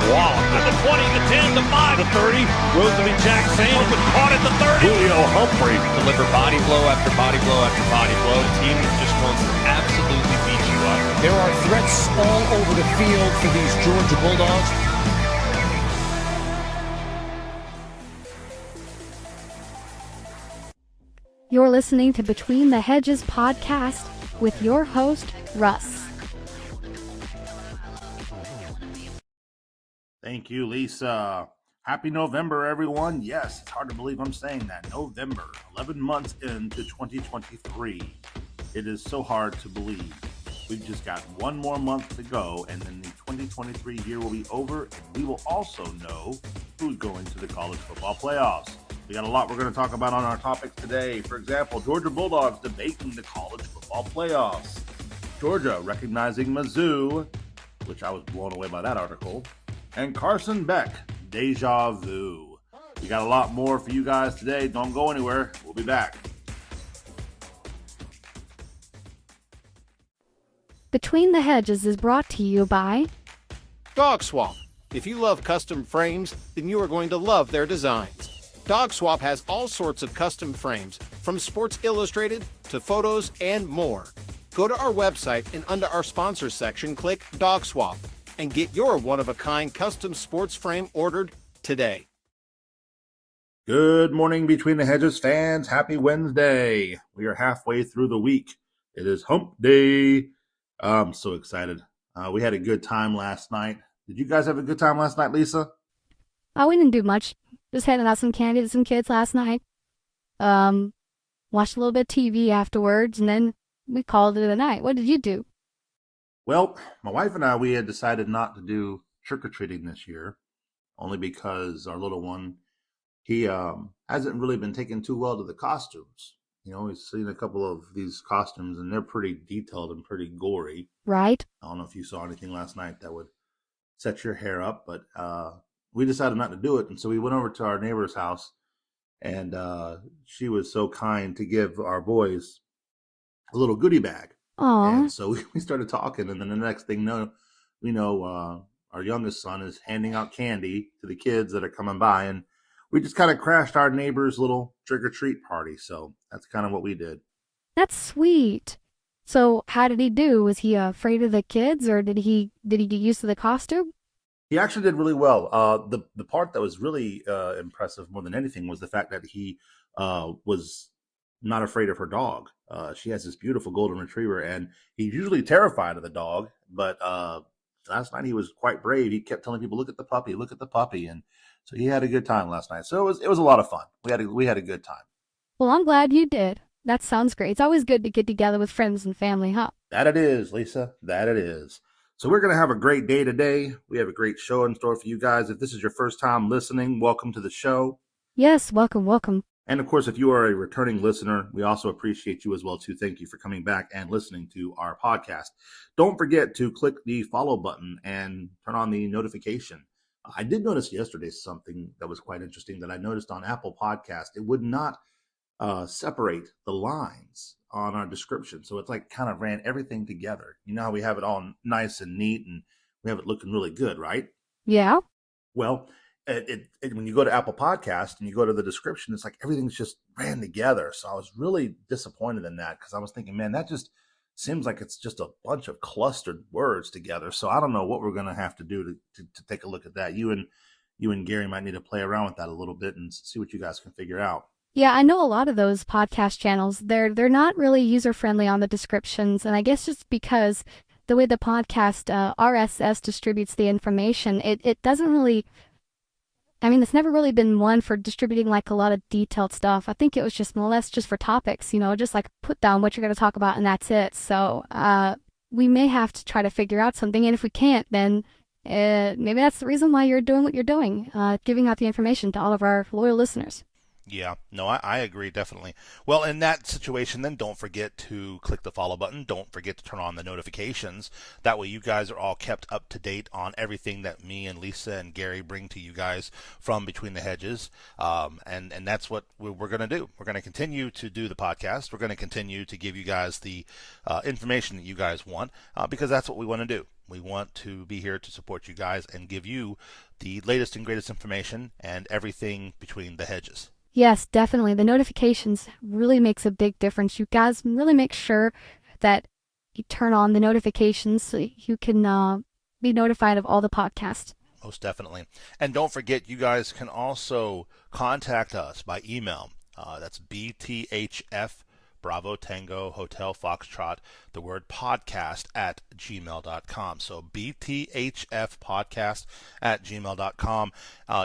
Wow. To the 20, the 10, the 5, the 30. Rosalie Jack Sand was caught at the 30. Julio Humphrey. Deliver body blow after body blow after body blow. The team just wants to absolutely beat you up. There are threats all over the field for these Georgia Bulldogs. You're listening to Between the Hedges podcast with your host, Russ. Thank you, Lisa. Happy November, everyone. Yes, it's hard to believe I'm saying that. November, 11 months into 2023. It is so hard to believe. We've just got one more month to go, and then the 2023 year will be over, and we will also know who's going to the college football playoffs. We got a lot we're going to talk about on our topics today. For example, Georgia Bulldogs debating the college football playoffs. Georgia recognizing Mizzou, which I was blown away by that article. And Carson Beck, Deja Vu. We got a lot more for you guys today. Don't go anywhere. We'll be back. Between the Hedges is brought to you by DAWGS. If you love custom frames, then you are going to love their designs. DAWGS has all sorts of custom frames, from Sports Illustrated to photos and more. Go to our website and under our sponsors section, click DAWGS and get your one-of-a-kind custom sports frame ordered today. Good morning, Between the Hedges fans. Happy Wednesday. We are halfway through the week. It is hump day. I'm so excited. We had a good time last night. Did you guys have a good time last night, Lisa? Oh, we didn't do much. Just handing out some candy to some kids last night. Watched a little bit of TV afterwards, and then we called it a night. What did you do? Well, my wife and I, we had decided not to do trick-or-treating this year, only because our little one, he hasn't really been taken too well to the costumes. You know, he's seen a couple of these costumes, and they're pretty detailed and pretty gory. Right. I don't know if you saw anything last night that would set your hair up, but we decided not to do it. And so we went over to our neighbor's house, and she was so kind to give our boys a little goodie bag. Aww. And so we started talking, and then the next thing we know, our youngest son is handing out candy to the kids that are coming by, and we just kind of crashed our neighbor's little trick-or-treat party. So that's kind of what we did. That's sweet. So how did he do? Was he afraid of the kids, or did he get used to the costume? He actually did really well. The part that was really impressive more than anything was the fact that he was not afraid of her dog. She has this beautiful golden retriever, and he's usually terrified of the dog. But last night he was quite brave. He kept telling people, "Look at the puppy, look at the puppy," and so he had a good time last night. So it was a lot of fun. We had a good time. Well, I'm glad you did. That sounds great. It's always good to get together with friends and family, huh? That it is, Lisa. That it is. So we're going to have a great day today. We have a great show in store for you guys. If this is your first time listening, welcome to the show. Yes, welcome. And of course, if you are a returning listener, we also appreciate you as well too. Thank you for coming back and listening to our podcast. Don't forget to click the follow button and turn on the notification. I did notice yesterday something that was quite interesting that I noticed on Apple Podcast. It would not separate the lines on our description. So it's like kind of ran everything together. You know how we have it all nice and neat and we have it looking really good, right? Yeah. Well, when you go to Apple Podcast and you go to the description, it's like everything's just ran together. So I was really disappointed in that because I was thinking, man, that just seems like it's just a bunch of clustered words together. So I don't know what we're going to have to do to take a look at that. You and Gary might need to play around with that a little bit and see what you guys can figure out. Yeah, I know a lot of those podcast channels, they're not really user-friendly on the descriptions, and I guess just because the way the podcast RSS distributes the information, it doesn't really, I mean, it's never really been one for distributing like a lot of detailed stuff. I think it was just more or less just for topics, just like put down what you're going to talk about and that's it. So we may have to try to figure out something, and if we can't, then maybe that's the reason why you're doing what you're doing, giving out the information to all of our loyal listeners. Yeah, no, I agree, definitely. Well, in that situation, then don't forget to click the follow button. Don't forget to turn on the notifications. That way you guys are all kept up to date on everything that me and Lisa and Gary bring to you guys from Between the Hedges. And that's what we're going to do. We're going to continue to do the podcast. We're going to continue to give you guys the information that you guys want because that's what we want to do. We want to be here to support you guys and give you the latest and greatest information and everything between the hedges. Yes, definitely. The notifications really makes a big difference. You guys really make sure that you turn on the notifications so you can be notified of all the podcasts. Most definitely. And don't forget, you guys can also contact us by email. That's BTHF Bravo Tango Hotel Foxtrot, the word podcast at gmail.com. So BTHF podcast at gmail.com.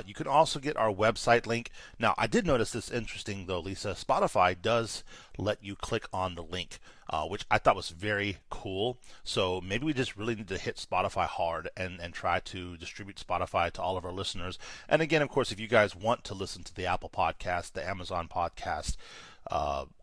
You can also get our website link. Now, I did notice this interesting, though, Lisa. Spotify does let you click on the link, which I thought was very cool. So maybe we just really need to hit Spotify hard and try to distribute Spotify to all of our listeners. And again, of course, if you guys want to listen to the Apple podcast, the Amazon podcast,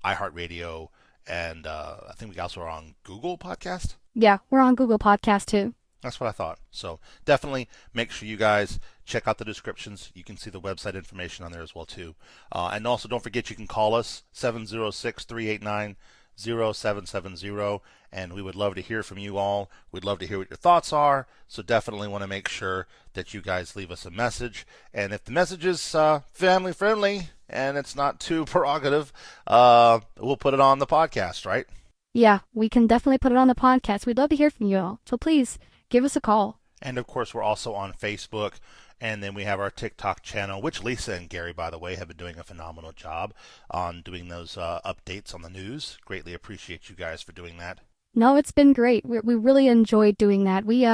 iHeartRadio, and I think we also are on Google Podcast. Yeah, we're on Google Podcast too. That's what I thought. So definitely make sure you guys check out the descriptions. You can see the website information on there as well too. And also don't forget you can call us 706-389-0770, and we would love to hear from you all. We'd love to hear what your thoughts are. So definitely want to make sure that you guys leave us a message. And if the message is family friendly and it's not too prerogative, we'll put it on the podcast, right? Yeah, we can definitely put it on the podcast. We'd love to hear from you all. So please give us a call. And of course, we're also on Facebook. And then we have our TikTok channel, which Lisa and Gary, by the way, have been doing a phenomenal job on doing those updates on the news. Greatly appreciate you guys for doing that. No, it's been great. We really enjoyed doing that. We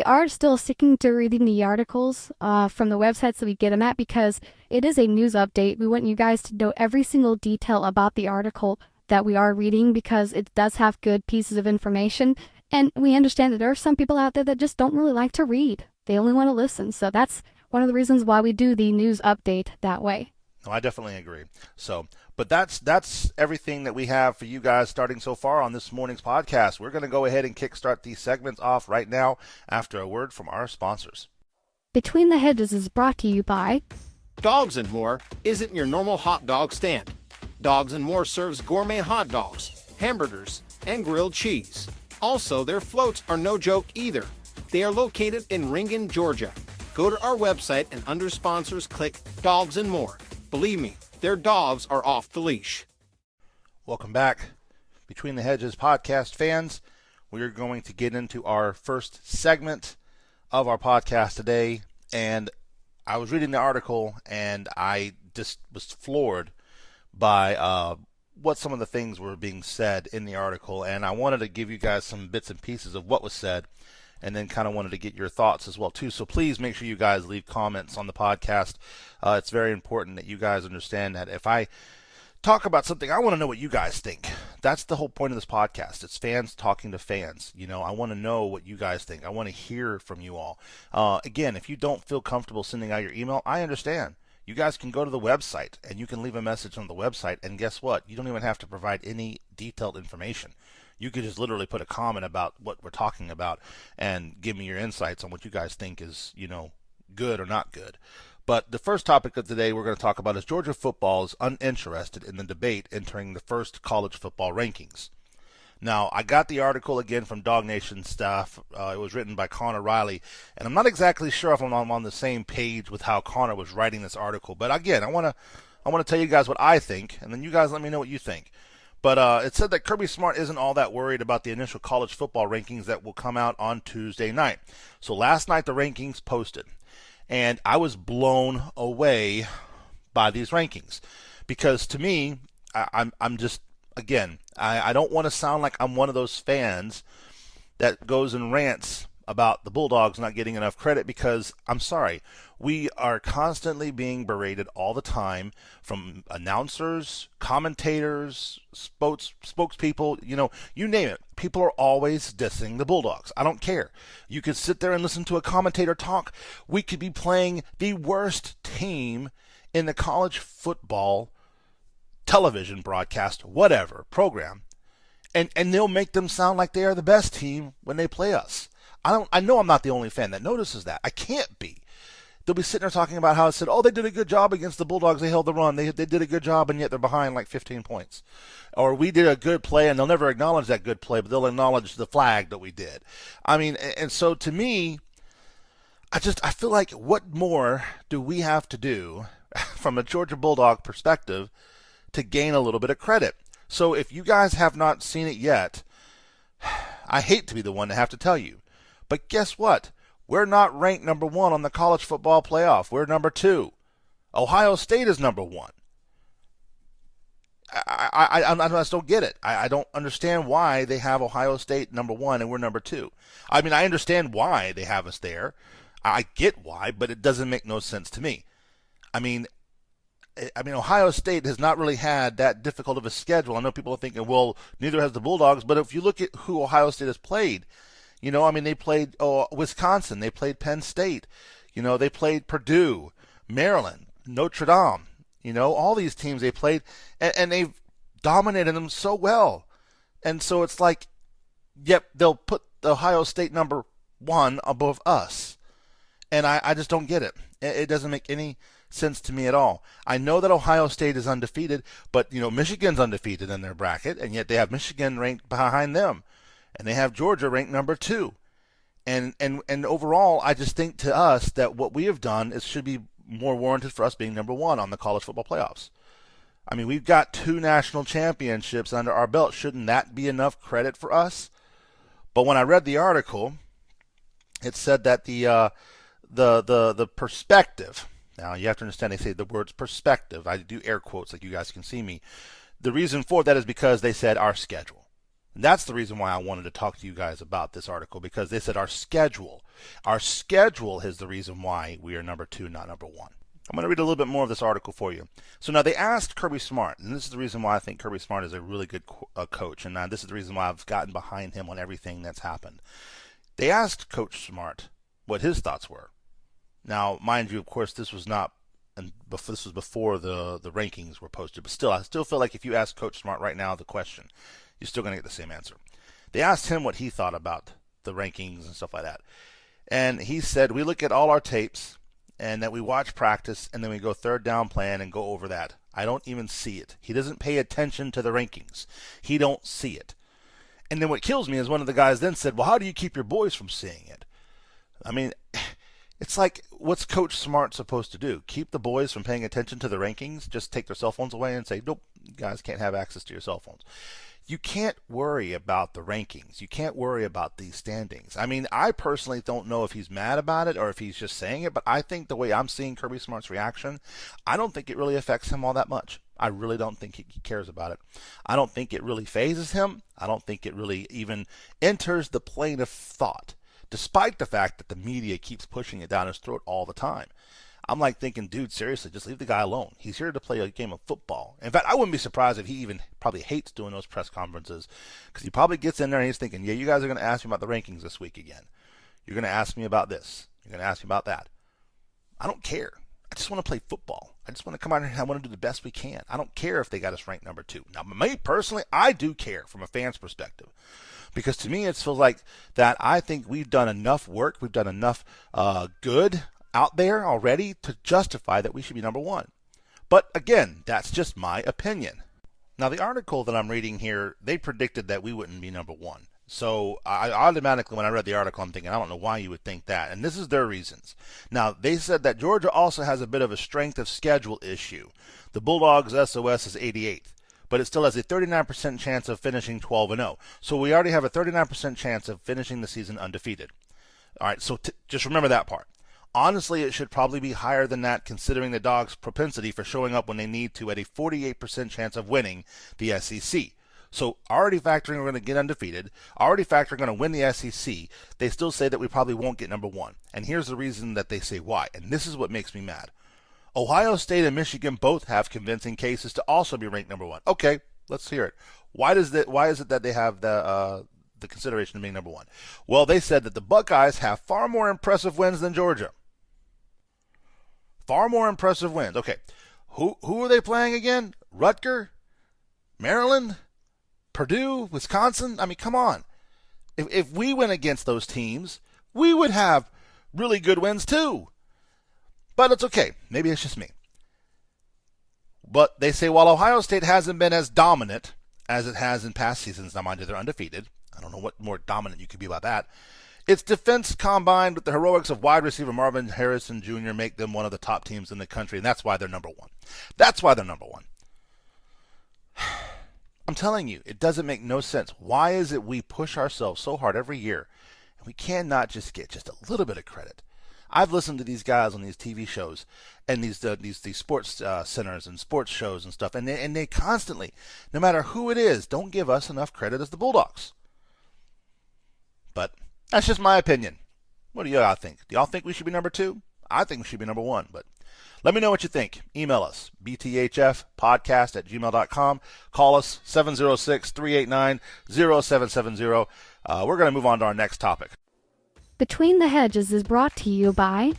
are still sticking to reading the articles from the websites that we get them at because it is a news update. We want you guys to know every single detail about the article that we are reading because it does have good pieces of information. And we understand that there are some people out there that just don't really like to read. They only want to listen. So that's one of the reasons why we do the news update that way. No, I definitely agree. So, but that's everything that we have for you guys starting so far on this morning's podcast. We're going to go ahead and kickstart these segments off right now after a word from our sponsors. Between the Hedges is brought to you by Dogs and More isn't your normal hot dog stand. Dogs and More serves gourmet hot dogs, hamburgers, and grilled cheese. Also, their floats are no joke either. They are located in Ringen, Georgia. Go to our website and under sponsors click Dogs and More. Believe me, their dogs are off the leash. Welcome back, Between the Hedges podcast fans. We are going to get into our first segment of our podcast today. And I was reading the article and I just was floored by what some of the things were being said in the article. And I wanted to give you guys some bits and pieces of what was said, and then kind of wanted to get your thoughts as well too. So please make sure you guys leave comments on the podcast. It's very important that you guys understand that if I talk about something, I want to know what you guys think. That's the whole point of this podcast. It's fans talking to fans. You know, I want to know what you guys think. I want to hear from you all. Again, if you don't feel comfortable sending out your email, I understand. You guys can go to the website and you can leave a message on the website, and guess what? You don't even have to provide any detailed information. You could just literally put a comment about what we're talking about and give me your insights on what you guys think is, you know, good or not good. But the first topic of today we're going to talk about is Georgia football is uninterested in the debate entering the first college football rankings. Now, I got the article again from Dog Nation staff. It was written by Connor Riley, and I'm not exactly sure if I'm on the same page with how Connor was writing this article. But again, I want to tell you guys what I think, and then you guys let me know what you think. But it said that Kirby Smart isn't all that worried about the initial college football rankings that will come out on Tuesday night. So last night the rankings posted, and I was blown away by these rankings because to me, I'm just, again, I don't want to sound like I'm one of those fans that goes and rants about the Bulldogs not getting enough credit because, I'm sorry, we are constantly being berated all the time from announcers, commentators, spokespeople, you know, you name it. People are always dissing the Bulldogs. I don't care. You could sit there and listen to a commentator talk. We could be playing the worst team in the college football television broadcast, whatever, program, and they'll make them sound like they are the best team when they play us. I know I'm not the only fan that notices that. I can't be. They'll be sitting there talking about how it said, oh, they did a good job against the Bulldogs. They held the run. They did a good job, and yet they're behind like 15 points. Or we did a good play, and they'll never acknowledge that good play, but they'll acknowledge the flag that we did. I mean, and so to me, I feel like what more do we have to do from a Georgia Bulldog perspective to gain a little bit of credit? So if you guys have not seen it yet, I hate to be the one to have to tell you, but guess what? We're not ranked number 1 on the college football playoff. We're number 2. Ohio State is number 1. I just don't get it. I don't understand why they have Ohio State number 1 and we're number 2. I mean, I understand why they have us there. I get why, but it doesn't make no sense to me. I mean, Ohio State has not really had that difficult of a schedule. I know people are thinking, well, neither has the Bulldogs, but if you look at who Ohio State has played, they played Wisconsin, they played Penn State, they played Purdue, Maryland, Notre Dame, all these teams they played, and they've dominated them so well. And so it's like, yep, they'll put Ohio State number 1 above us. And I just don't get it. It doesn't make any sense to me at all. I know that Ohio State is undefeated, but Michigan's undefeated in their bracket, and yet they have Michigan ranked behind them, and they have Georgia ranked number 2. And overall, I just think to us that what we have done should be more warranted for us being number 1 on the college football playoffs. I mean, we've got 2 national championships under our belt. Shouldn't that be enough credit for us? But when I read the article, it said that the perspective. Now, you have to understand they say the words perspective. I do air quotes like you guys can see me. The reason for that is because they said our schedule. And that's the reason why I wanted to talk to you guys about this article, because they said our schedule. Our schedule is the reason why we are number 2, not number 1. I'm going to read a little bit more of this article for you. So now they asked Kirby Smart, and this is the reason why I think Kirby Smart is a really good coach, and this is the reason why I've gotten behind him on everything that's happened. They asked Coach Smart what his thoughts were. Now, mind you, of course, this was before the rankings were posted, but still, I still feel like if you ask Coach Smart right now the question, you're still going to get the same answer. They asked him what he thought about the rankings and stuff like that. And he said, we look at all our tapes and that we watch practice and then we go third down plan and go over that. I don't even see it. He doesn't pay attention to the rankings. He don't see it. And then what kills me is one of the guys then said, well, how do you keep your boys from seeing it? I mean, it's like, what's Coach Smart supposed to do? Keep the boys from paying attention to the rankings? Just take their cell phones away and say, nope, you guys can't have access to your cell phones. You can't worry about the rankings. You can't worry about these standings. I mean, I personally don't know if he's mad about it or if he's just saying it, but I think the way I'm seeing Kirby Smart's reaction, I don't think it really affects him all that much. I really don't think he cares about it. I don't think it really phases him. I don't think it really even enters the plane of thought, despite the fact that the media keeps pushing it down his throat all the time. I'm like thinking, dude, seriously, just leave the guy alone. He's here to play a game of football. In fact, I wouldn't be surprised if he even probably hates doing those press conferences, because he probably gets in there and he's thinking, yeah, you guys are going to ask me about the rankings this week again. You're going to ask me about this. You're going to ask me about that. I don't care. I just want to play football. I just want to come out here and I want to do the best we can. I don't care if they got us ranked number 2. Now, me personally, I do care from a fan's perspective, because to me it feels like that I think we've done enough work, we've done enough good out there already to justify that we should be number 1. But again, that's just my opinion. Now, the article that I'm reading here, they predicted that we wouldn't be number 1. So I automatically, when I read the article, I'm thinking, I don't know why you would think that. And this is their reasons. Now, they said that Georgia also has a bit of a strength of schedule issue. The Bulldogs' SOS is 88th, but it still has a 39% chance of finishing 12-0. So we already have a 39% chance of finishing the season undefeated. All right, so just remember that part. Honestly, it should probably be higher than that, considering the Dogs' propensity for showing up when they need to at a 48% chance of winning the SEC. So already factoring we're going to get undefeated, already factoring we're going to win the SEC, they still say that we probably won't get number 1. And here's the reason that they say why, and this is what makes me mad. Ohio State and Michigan both have convincing cases to also be ranked number 1. Okay, let's hear it. Why is it that they have the consideration of being number 1? Well, they said that the Buckeyes have far more impressive wins than Georgia. Far more impressive wins. Okay, Who are they playing again? Rutgers? Maryland? Purdue? Wisconsin? I mean, come on. If we went against those teams, we would have really good wins too. But it's okay. Maybe it's just me. But they say while Ohio State hasn't been as dominant as it has in past seasons, now mind you, they're undefeated. I don't know what more dominant you could be about that. Its defense combined with the heroics of wide receiver Marvin Harrison Jr. make them one of the top teams in the country, and that's why they're number one. That's why they're number one. I'm telling you, it doesn't make no sense. Why is it we push ourselves so hard every year, and we cannot just get just a little bit of credit? I've listened to these guys on these TV shows and these sports centers and sports shows and stuff, and they constantly, no matter who it is, don't give us enough credit as the Bulldogs. But that's just my opinion. What do y'all think? Do y'all think we should be number 2? I think we should be number 1, but let me know what you think. Email us, bthfpodcast@gmail.com. Call us, 706-389-0770. We're going to move on to our next topic. Between the Hedges is brought to you by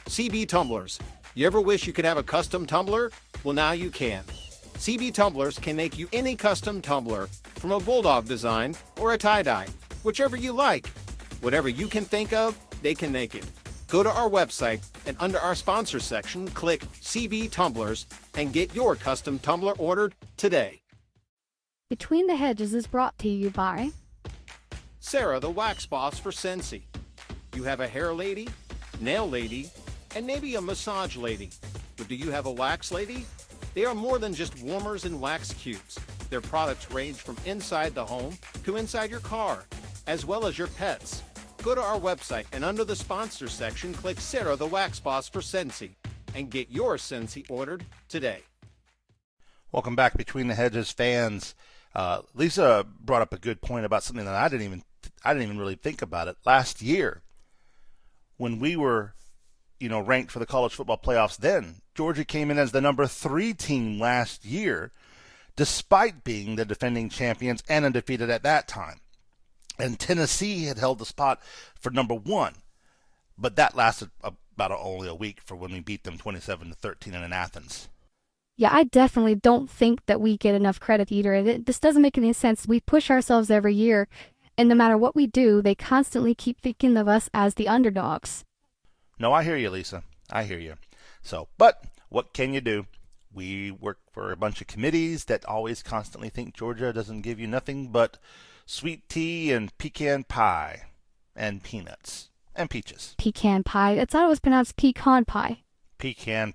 CB Tumblers. You ever wish you could have a custom tumbler? Well, now you can. CB Tumblers can make you any custom tumbler, from a bulldog design or a tie-dye, whichever you like. Whatever you can think of, they can make it. Go to our website and under our sponsor section, click CB Tumblers and get your custom tumbler ordered today. Between the Hedges is brought to you by Sarah, the wax boss for Scentsy. You have a hair lady, nail lady, and maybe a massage lady. But do you have a wax lady? They are more than just warmers and wax cubes. Their products range from inside the home to inside your car, as well as your pets. Go to our website and under the sponsor section, click Sarah, the wax boss for Scentsy, and get your Scentsy ordered today. Welcome back, Between the Hedges fans. Lisa brought up a good point about something that I didn't even really think about it. Last year, when we were, ranked for the college football playoffs, then Georgia came in as the number 3 team last year, despite being the defending champions and undefeated at that time. And Tennessee had held the spot for number 1, but that lasted about only a week for when we beat them 27-13 in Athens. Yeah, I definitely don't think that we get enough credit either. This doesn't make any sense. We push ourselves every year, and no matter what we do, they constantly keep thinking of us as the underdogs. No, I hear you, Lisa. I hear you. So, but what can you do? We work for a bunch of committees that always constantly think Georgia doesn't give you nothing but sweet tea and pecan pie and peanuts and peaches. Pecan pie. It's always pronounced pecan pie. Pecan,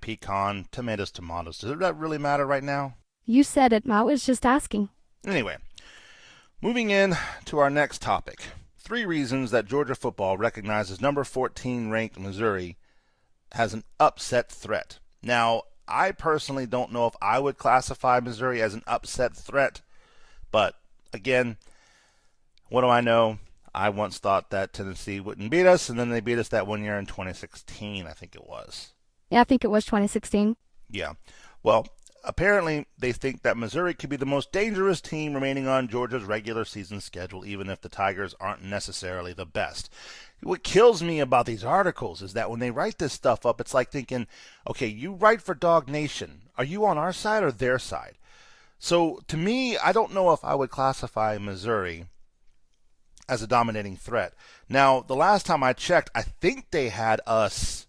tomatoes. Does that really matter right now? You said it. I was just asking. Anyway, moving in to our next topic. 3 reasons that Georgia football recognizes number 14 ranked Missouri has an upset threat. Now, I personally don't know if I would classify Missouri as an upset threat, but again, what do I know? I once thought that Tennessee wouldn't beat us, and then they beat us that one year in 2016, I think it was. Yeah, I think it was 2016. Yeah. Well, apparently they think that Missouri could be the most dangerous team remaining on Georgia's regular season schedule, even if the Tigers aren't necessarily the best. What kills me about these articles is that when they write this stuff up, it's like thinking, okay, you write for Dog Nation. Are you on our side or their side? So to me, I don't know if I would classify Missouri as a dominating threat. Now, the last time I checked, I think they had us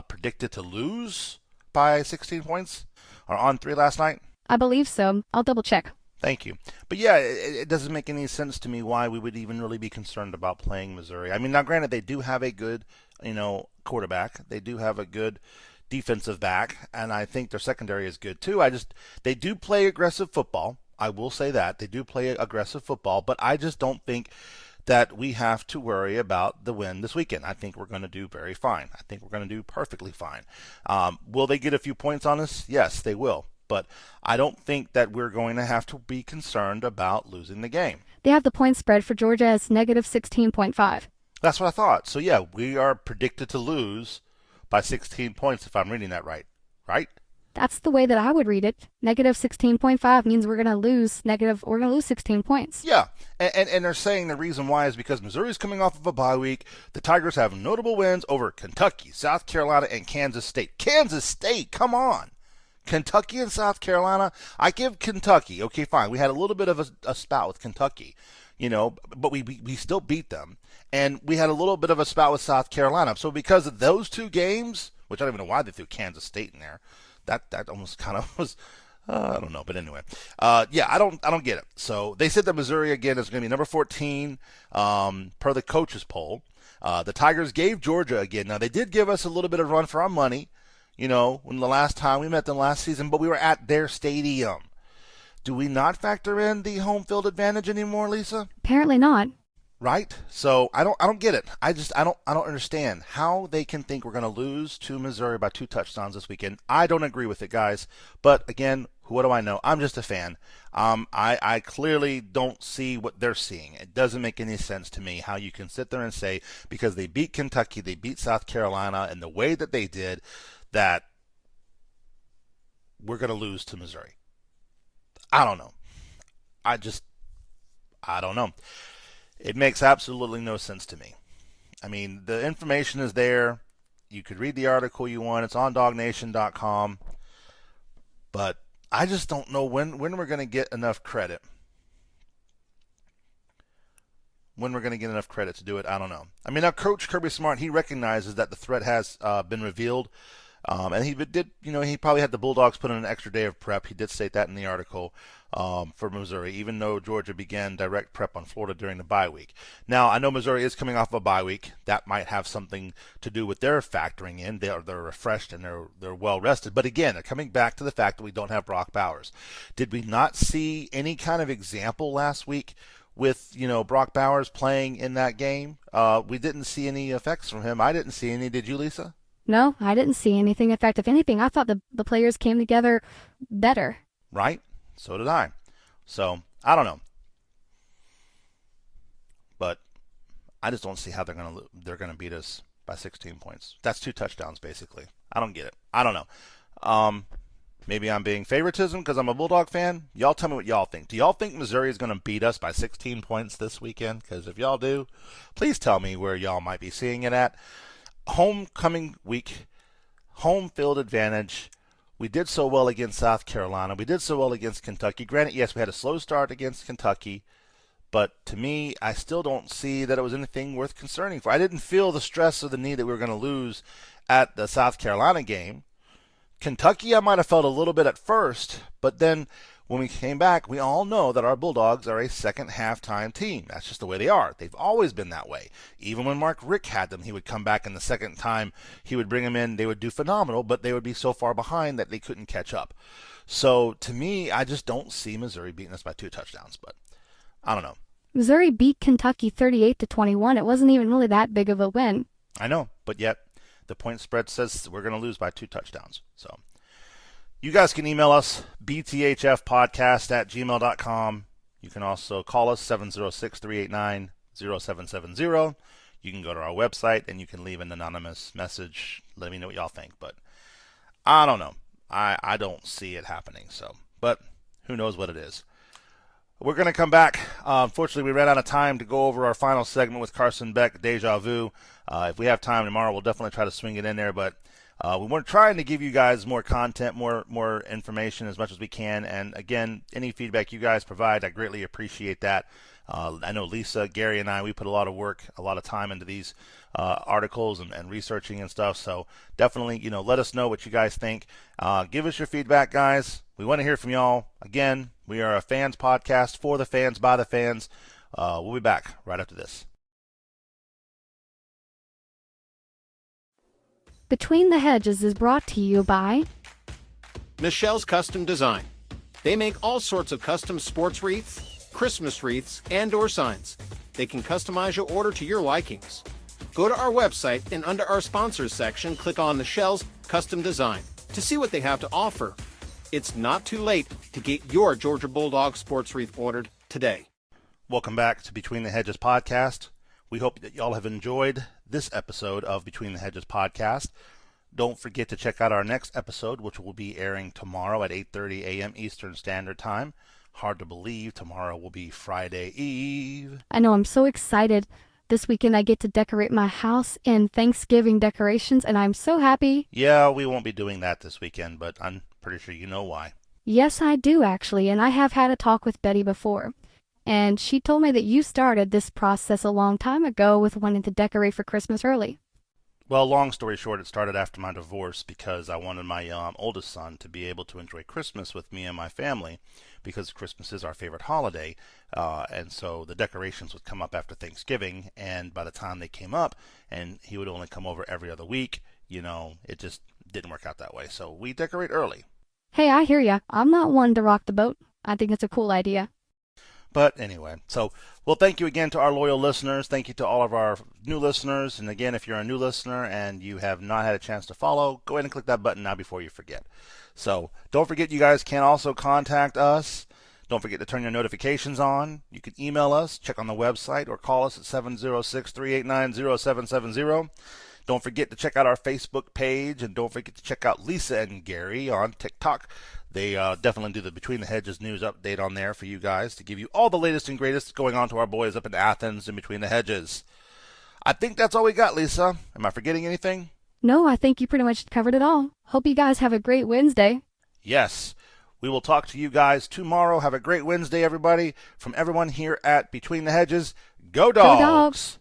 predicted to lose by 16 points or on 3 last night. I believe so. I'll double check. Thank you. But yeah, it doesn't make any sense to me why we would even really be concerned about playing Missouri. I mean, now granted, they do have a good, quarterback. They do have a good defensive back, and I think their secondary is good too. They do play aggressive football. I will say that. They do play aggressive football, but I just don't think that we have to worry about the win this weekend. I think we're going to do very fine. I think we're going to do perfectly fine. Will they get a few points on us? Yes, they will. But I don't think that we're going to have to be concerned about losing the game. They have the point spread for Georgia as negative 16.5. That's what I thought. So yeah, we are predicted to lose by 16 points if I'm reading that right. Right? That's the way that I would read it. Negative 16.5 means we're going to lose 16 points. Yeah, and they're saying the reason why is because Missouri's coming off of a bye week. The Tigers have notable wins over Kentucky, South Carolina, and Kansas State. Kansas State, come on. Kentucky and South Carolina, I give Kentucky, okay, fine. We had a little bit of a spout with Kentucky, but we still beat them. And we had a little bit of a spout with South Carolina. So because of those two games, which I don't even know why they threw Kansas State in there, that almost kind of was, I don't know. But anyway, I don't get it. So they said that Missouri, again, is going to be number 14 per the coaches poll. The Tigers gave Georgia again. Now, they did give us a little bit of run for our money, when the last time we met them last season, but we were at their stadium. Do we not factor in the home field advantage anymore, Lisa? Apparently not. Right? So I don't get it. I don't understand how they can think we're going to lose to Missouri by 2 touchdowns this weekend. I don't agree with it, guys. But again, what do I know? I'm just a fan. I clearly don't see what they're seeing. It doesn't make any sense to me how you can sit there and say, because they beat Kentucky, they beat South Carolina, and the way that they did, that we're going to lose to Missouri. I don't know. I don't know. It makes absolutely no sense to me. I mean, the information is there. You could read the article you want. It's on DawgNation.com. But I just don't know when we're going to get enough credit. When we're going to get enough credit to do it, I don't know. I mean, now Coach Kirby Smart, he recognizes that the threat has been revealed. And he did, he probably had the Bulldogs put in an extra day of prep. He did state that in the article for Missouri, even though Georgia began direct prep on Florida during the bye week. Now, I know Missouri is coming off of a bye week. That might have something to do with their factoring in. They're refreshed and they're well rested. But again, they're coming back to the fact that we don't have Brock Bowers. Did we not see any kind of example last week with, Brock Bowers playing in that game? We didn't see any effects from him. I didn't see any. Did you, Lisa? No, I didn't see anything. In fact, if anything, I thought the players came together better. Right? So did I. So, I don't know. But I just don't see how they're going to beat us by 16 points. That's 2 touchdowns, basically. I don't get it. I don't know. Maybe I'm being favoritism because I'm a Bulldog fan. Y'all tell me what y'all think. Do y'all think Missouri is going to beat us by 16 points this weekend? Because if y'all do, please tell me where y'all might be seeing it at. Homecoming week, home field advantage. We did so well against South Carolina. We did so well against Kentucky. Granted, yes, we had a slow start against Kentucky, but to me, I still don't see that it was anything worth concerning for. I didn't feel the stress or the need that we were going to lose at the South Carolina game. Kentucky, I might have felt a little bit at first, but then when we came back, we all know that our Bulldogs are a second halftime team. That's just the way they are. They've always been that way. Even when Mark Richt had them, he would come back in the second time. He would bring them in. They would do phenomenal, but they would be so far behind that they couldn't catch up. So to me, I just don't see Missouri beating us by 2 touchdowns, but I don't know. Missouri beat Kentucky 38-21. It wasn't even really that big of a win. I know, but yet the point spread says we're going to lose by 2 touchdowns. So you guys can email us, bthfpodcast@gmail.com. You can also call us, 706-389-0770. You can go to our website, and you can leave an anonymous message. Let me know what y'all think. But I don't know. I don't see it happening. So, but who knows what it is. We're going to come back. Unfortunately, we ran out of time to go over our final segment with Carson Beck, Deja Vu. If we have time tomorrow, we'll definitely try to swing it in there. But we we're trying to give you guys more content, more information as much as we can. And again, any feedback you guys provide, I greatly appreciate that. I know Lisa, Gary, and I, we put a lot of work, a lot of time into these articles and researching and stuff. So definitely, let us know what you guys think. Give us your feedback, guys. We want to hear from y'all. Again, we are a fans podcast for the fans, by the fans. We'll be back right after this. Between the Hedges is brought to you by Michelle's Custom Design. They make all sorts of custom sports wreaths, Christmas wreaths, and/or signs. They can customize your order to your likings. Go to our website and under our sponsors section, click on Michelle's Custom Design to see what they have to offer. It's not too late to get your Georgia Bulldogs sports wreath ordered today. Welcome back to Between the Hedges podcast. We hope that y'all have enjoyed this episode of Between the Hedges podcast. Don't forget to check out our next episode, which will be airing tomorrow at 8:30 a.m. Eastern Standard Time. Hard to believe tomorrow will be Friday Eve. I know, I'm so excited. This weekend I get to decorate my house in Thanksgiving decorations, and I'm so happy. Yeah, we won't be doing that this weekend, but Pretty sure you know why. Yes, I do actually, and I have had a talk with Betty before. And she told me that you started this process a long time ago with wanting to decorate for Christmas early. Well, long story short, it started after my divorce because I wanted my oldest son to be able to enjoy Christmas with me and my family because Christmas is our favorite holiday. And so the decorations would come up after Thanksgiving, and by the time they came up, and he would only come over every other week, it just didn't work out that way. So we decorate early. Hey, I hear ya. I'm not one to rock the boat. I think it's a cool idea. But anyway, well, thank you again to our loyal listeners. Thank you to all of our new listeners. And again, if you're a new listener and you have not had a chance to follow, go ahead and click that button now before you forget. So don't forget, you guys can also contact us. Don't forget to turn your notifications on. You can email us, check on the website, or call us at 706-389-0770. Don't forget to check out our Facebook page, and don't forget to check out Lisa and Gary on TikTok. They definitely do the Between the Hedges news update on there for you guys to give you all the latest and greatest going on to our boys up in Athens and Between the Hedges. I think that's all we got, Lisa. Am I forgetting anything? No, I think you pretty much covered it all. Hope you guys have a great Wednesday. Yes. We will talk to you guys tomorrow. Have a great Wednesday, everybody. From everyone here at Between the Hedges, go Dogs! Go Dogs!